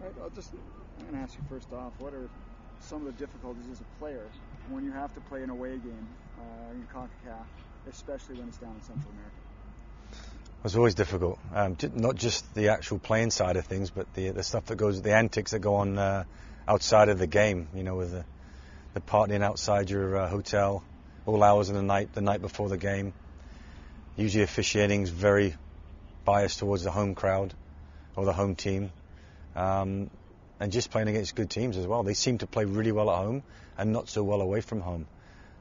Right, I'm going to ask you first off, what are some of the difficulties as a player when you have to play an away game in CONCACAF, especially when it's down in Central America? It's always difficult, not just the actual playing side of things, but the stuff that goes, the antics that go on outside of the game, with the partying outside your hotel, all hours of the night before the game. Usually officiating's very biased towards the home crowd or the home team. And just playing against good teams as well. They seem to play really well at home and not so well away from home.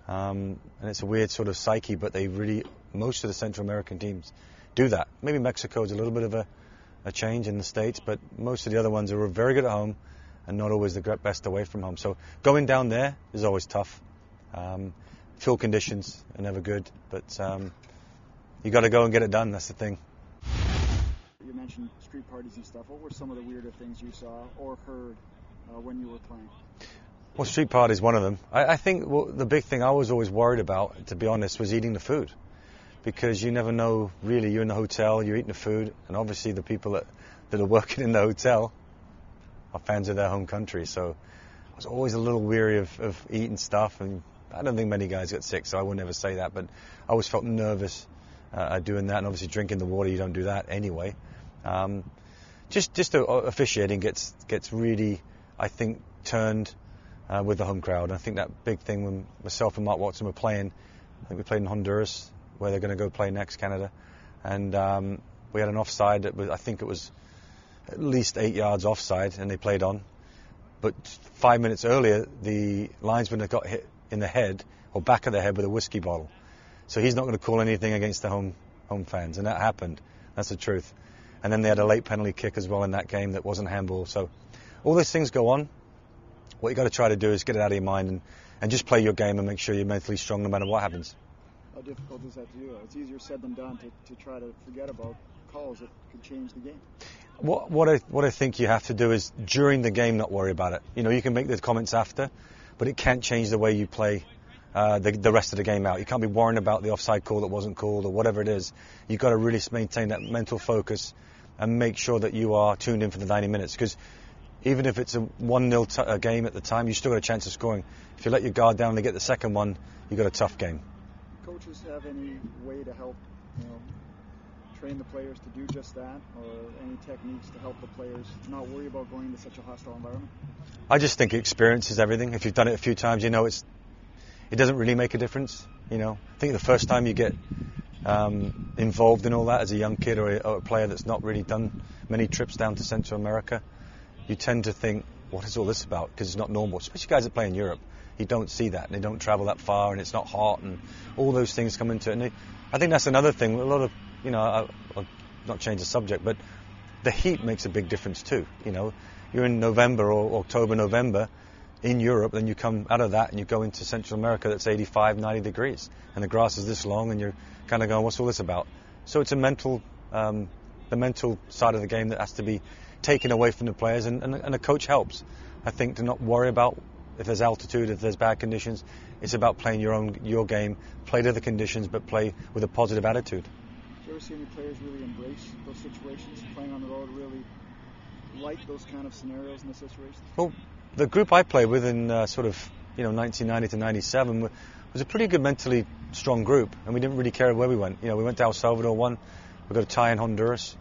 And it's a weird sort of psyche, but most of the Central American teams do that. Maybe Mexico's a little bit of a change in the States, but most of the other ones are very good at home and not always the best away from home. So going down there is always tough. Field conditions are never good, but you got to go and get it done. That's the thing. You mentioned street parties and stuff. What were some of the weirder things you saw or heard when you were playing? Well, street parties, one of them. I think the big thing I was always worried about, to be honest, was eating the food. Because you never know, really, you're in the hotel, you're eating the food, and obviously the people that are working in the hotel are fans of their home country. So I was always a little weary of eating stuff, and I don't think many guys get sick, so I would never say that, but I always felt nervous doing that, and obviously drinking the water, you don't do that anyway. Just officiating gets really, I think, turned with the home crowd. And I think that big thing when myself and Mark Watson were playing, I think we played in Honduras, where they're going to go play next, Canada, and we had an offside that I think it was at least 8 yards offside, and they played on. But 5 minutes earlier, the linesman had got hit in the head, or back of the head, with a whiskey bottle. So he's not going to call anything against the home fans, and that happened. That's the truth. And then they had a late penalty kick as well in that game that wasn't handball. So all these things go on. What you got to try to do is get it out of your mind and just play your game and make sure you're mentally strong no matter what happens. How difficult is that to do? It's easier said than done to try to forget about calls that could change the game. What I think you have to do is during the game not worry about it. You can make the comments after, but it can't change the way you play the rest of the game out. You can't be worrying about the offside call that wasn't called or whatever it is. You've got to really maintain that mental focus and make sure that you are tuned in for the 90 minutes. Because even if it's a 1-0 game at the time, you still got a chance of scoring. If you let your guard down and they get the second one, you've got a tough game. Coaches have any way to help, train the players to do just that, or any techniques to help the players not worry about going into such a hostile environment? I just think experience is everything. If you've done it a few times, it doesn't really make a difference. I think the first time you get involved in all that as a young kid or a player that's not really done many trips down to Central America, you tend to think, what is all this about? Because it's not normal, especially guys that play in Europe. You don't see that, and they don't travel that far, and it's not hot, and all those things come into it. And I think that's another thing. A lot of, I'll not change the subject, but the heat makes a big difference too. You're in November or October, November in Europe, then you come out of that and you go into Central America that's 85, 90 degrees, and the grass is this long, and you're kind of going, what's all this about? So it's the mental side of the game that has to be taken away from the players, and a coach helps. I think to not worry about if there's altitude, if there's bad conditions. It's about playing your game, play to the conditions, but play with a positive attitude. Do you ever see any players really embrace those situations, playing on the road, really like those kind of scenarios and the situations? Well, the group I played with in 1990 to 97 was a pretty good mentally strong group, and we didn't really care where we went. We went to El Salvador, we got a tie in Honduras.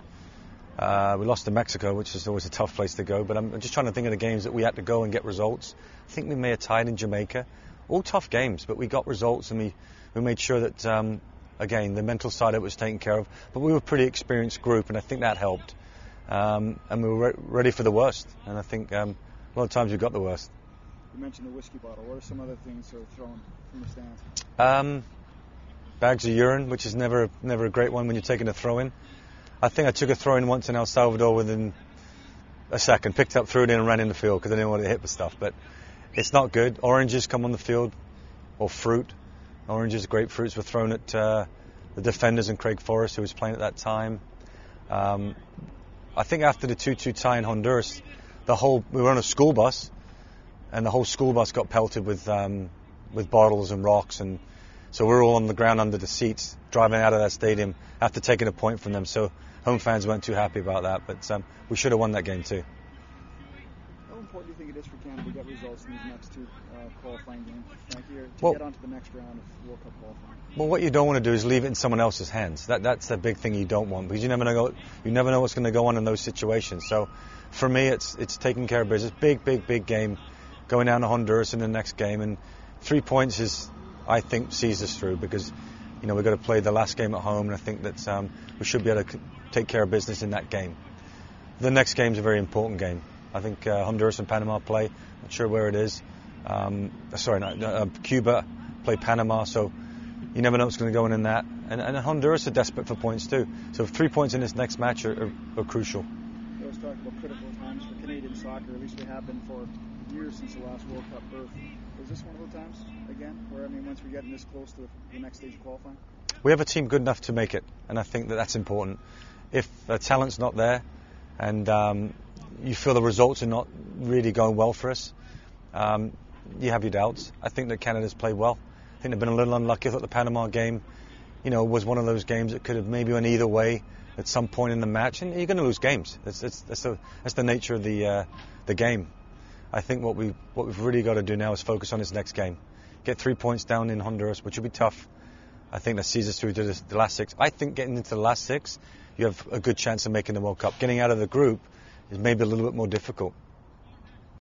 We lost to Mexico, which is always a tough place to go, but I'm just trying to think of the games that we had to go and get results. I think we may have tied in Jamaica. All tough games, but we got results, and we made sure that, again, the mental side of it was taken care of. But we were a pretty experienced group, and I think that helped. And we were ready for the worst, and I think a lot of times we got the worst. You mentioned the whiskey bottle. What are some other things that are thrown from the stands? Bags of urine, which is never a great one when you're taking a throw-in. I think I took a throw-in once in El Salvador within a second, picked up, threw it in and ran in the field because I didn't want to hit the stuff. But it's not good. Oranges come on the field, or fruit. Oranges, grapefruits were thrown at the defenders and Craig Forrest, who was playing at that time. I think after the 2-2 tie in Honduras, we were on a school bus, and the whole school bus got pelted with bottles and rocks, and so we were all on the ground under the seats driving out of that stadium after taking a point from them. So home fans weren't too happy about that, but we should have won that game too. important do you think it is for Canada to get results in these next two qualifying games, Frankie, to get onto the next round of World Cup qualifying? Well, what you don't want to do is leave it in someone else's hands. That's the big thing you don't want, because you never know what's going to go on in those situations. So, for me, it's taking care of business. Big game, going down to Honduras in the next game, and 3 points is, I think, sees us through, because we've got to play the last game at home, and I think that we should be able to take care of business in that game. The next game is a very important game. I think Honduras and Panama play. Not sure where it is. Cuba play Panama, so you never know what's going to go on in that. And Honduras are desperate for points too. So 3 points in this next match are crucial. I was talking about critical times for Canadian soccer. At least we have been for years since the last World Cup berth. Is this one of those times again, where once we're getting this close to the next stage of qualifying? We have a team good enough to make it, and I think that's important. If the talent's not there, and you feel the results are not really going well for us, you have your doubts. I think that Canada's played well. I think they've been a little unlucky. I thought the Panama game, was one of those games that could have maybe went either way at some point in the match, and you're going to lose games. That's the nature of the game. I think what we've really got to do now is focus on this next game. Get 3 points down in Honduras, which will be tough. I think that sees us through to the last 6. I think getting into the last 6, you have a good chance of making the World Cup. Getting out of the group is maybe a little bit more difficult.